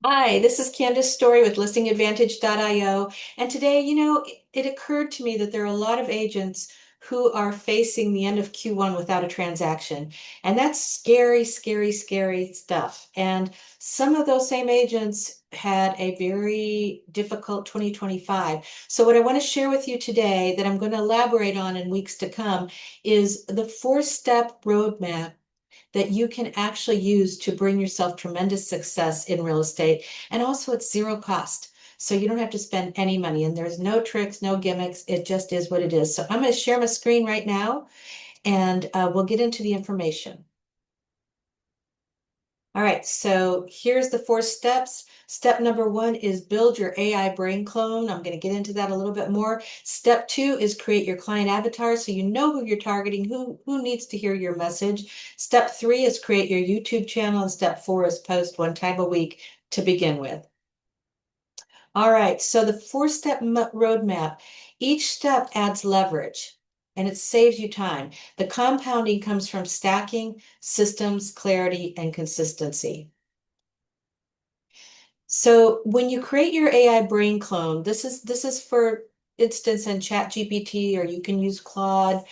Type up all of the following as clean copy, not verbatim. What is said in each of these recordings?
Hi, this is Candace Story with listingadvantage.io. And today, it occurred to me that there are a lot of agents who are facing the end of Q1 without a transaction. And that's scary, scary, scary stuff. And some of those same agents had a very difficult 2025. So what I want to share with you today that I'm going to elaborate on in weeks to come is the four-step roadmap that you can actually use to bring yourself tremendous success in real estate. And also, it's zero cost. So you don't have to spend any money, and there's no tricks, no gimmicks. It just is what it is. So I'm going to share my screen right now, and we'll get into the information. All right, so here's the four steps. Step number one is build your AI brain clone. I'm going to get into that a little bit more. Step two is create your client avatar so you know who you're targeting, who needs to hear your message. Step three is create your YouTube channel, and step four is post one time a week to begin with. All right, so the four-step roadmap, each step adds leverage and it saves you time. The compounding comes from stacking, systems, clarity, and consistency. So when you create your AI brain clone, this is for instance in ChatGPT, or you can use Claude,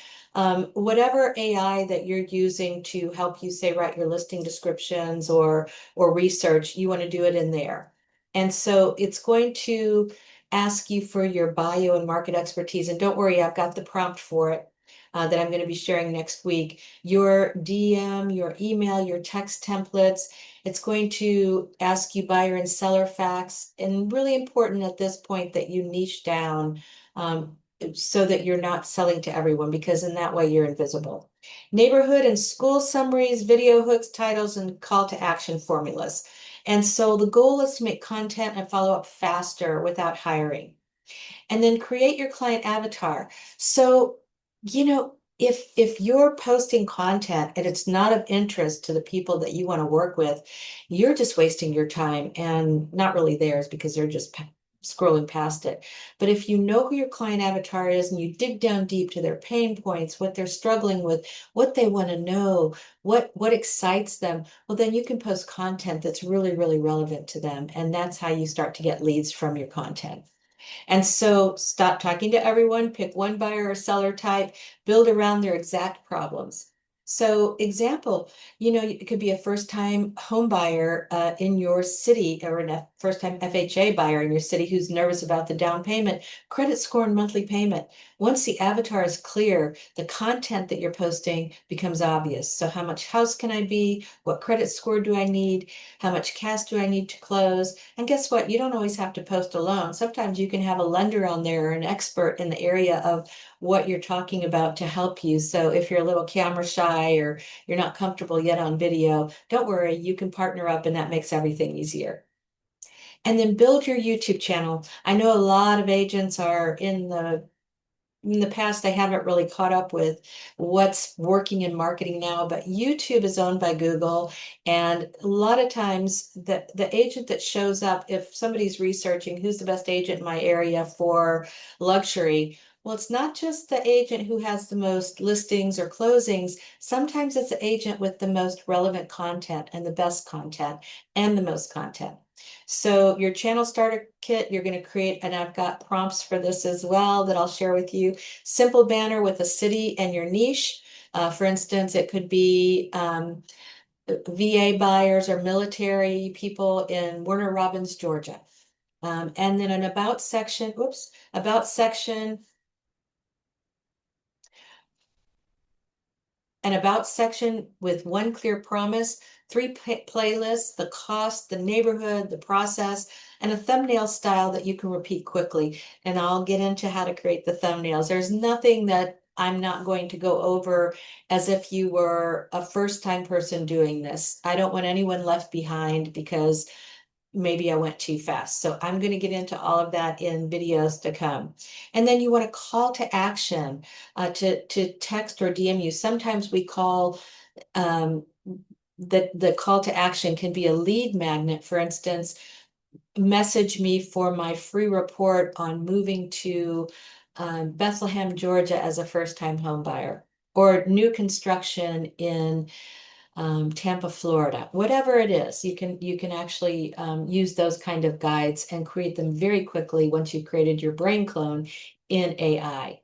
whatever AI that you're using to help you say write your listing descriptions or research, you want to do it in there. And so it's going to ask you for your bio and market expertise. And don't worry, I've got the prompt for it. That I'm going to be sharing next week. Your DM, your email, your text templates, it's going to ask you buyer and seller facts, and really important at this point that you niche down so that you're not selling to everyone, because in that way you're invisible. Neighborhood and school summaries, video hooks, titles, and call to action formulas. And so the goal is to make content and follow up faster without hiring. And then create your client avatar. So, if you're posting content and it's not of interest to the people that you want to work with, you're just wasting your time and not really theirs, because they're just scrolling past it. But if you know who your client avatar is and you dig down deep to their pain points, what they're struggling with, what they want to know, what excites them, well, then you can post content that's really, really relevant to them. And that's how you start to get leads from your content. And so stop talking to everyone, pick one buyer or seller type, build around their exact problems. So example, it could be a first-time home buyer in your city, or a first-time FHA buyer in your city who's nervous about the down payment, credit score, and monthly payment. Once the avatar is clear, the content that you're posting becomes obvious. So how much house can I be? What credit score do I need? How much cash do I need to close? And guess what? You don't always have to post alone. Sometimes you can have a lender on there or an expert in the area of what you're talking about to help you. So if you're a little camera shy or you're not comfortable yet on video, don't worry, you can partner up and that makes everything easier. And then build your YouTube channel. I know a lot of agents are in the past, they haven't really caught up with what's working in marketing now, but YouTube is owned by Google. And a lot of times the agent that shows up, if somebody's researching who's the best agent in my area for luxury, well, it's not just the agent who has the most listings or closings. Sometimes it's the agent with the most relevant content and the best content and the most content. So your channel starter kit, you're going to create, and I've got prompts for this as well that I'll share with you. Simple banner with a city and your niche. For instance, it could be VA buyers or military people in Warner Robins, Georgia. And then an about section, whoops, about section, an about section with one clear promise, three playlists, the cost, the neighborhood, the process, and a thumbnail style that you can repeat quickly. And I'll get into how to create the thumbnails. There's nothing that I'm not going to go over as if you were a first-time person doing this. I don't want anyone left behind because maybe I went too fast. So I'm going to get into all of that in videos to come. And then you want a call to action to text or DM you. Sometimes we call the call to action can be a lead magnet. For instance, message me for my free report on moving to Bethlehem, Georgia as a first-time home buyer, or new construction in Tampa, Florida, whatever it is, you can actually use those kind of guides and create them very quickly once you've created your brain clone in AI.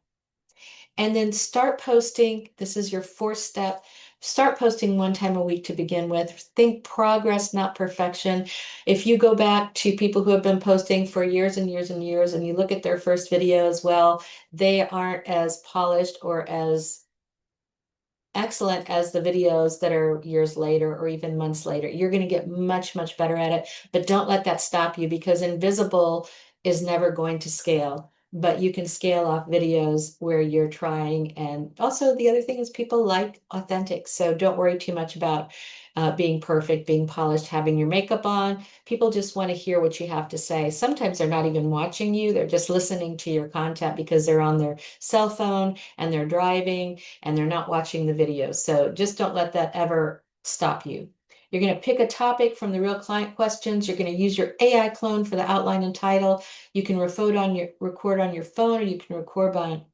And then start posting. This is your fourth step. Start posting one time a week to begin with. Think progress, not perfection. If you go back to people who have been posting for years and years and years, and you look at their first videos, well, they aren't as polished or as excellent as the videos that are years later or even months later. You're going to get much, much better at it, but don't let that stop you because invisible is never going to scale. But you can scale off videos where you're trying. And also, the other thing is people like authentic. So don't worry too much about being perfect, being polished, having your makeup on. People just want to hear what you have to say. Sometimes they're not even watching you, they're just listening to your content because they're on their cell phone and they're driving and they're not watching the videos. So just don't let that ever stop you. You're going to pick a topic from the real client questions. You're going to use your AI clone for the outline and title. You can record on your phone, or you can record on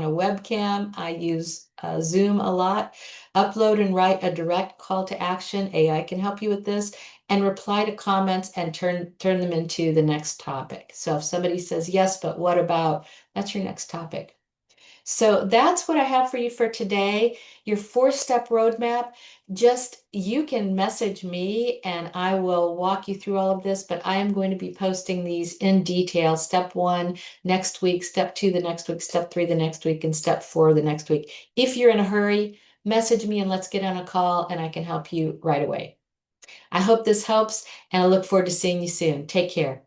a webcam. I use Zoom a lot. Upload and write a direct call to action. AI can help you with this. And reply to comments and turn them into the next topic. So if somebody says, yes, but what about, that's your next topic. So that's what I have for you for today. Your four-step roadmap. Just you can message me and I will walk you through all of this, but I am going to be posting these in detail. Step 1 next week, step 2 the next week, step 3 the next week, and step 4 the next week. If you're in a hurry, message me and let's get on a call and I can help you right away. I hope this helps and I look forward to seeing you soon. Take care.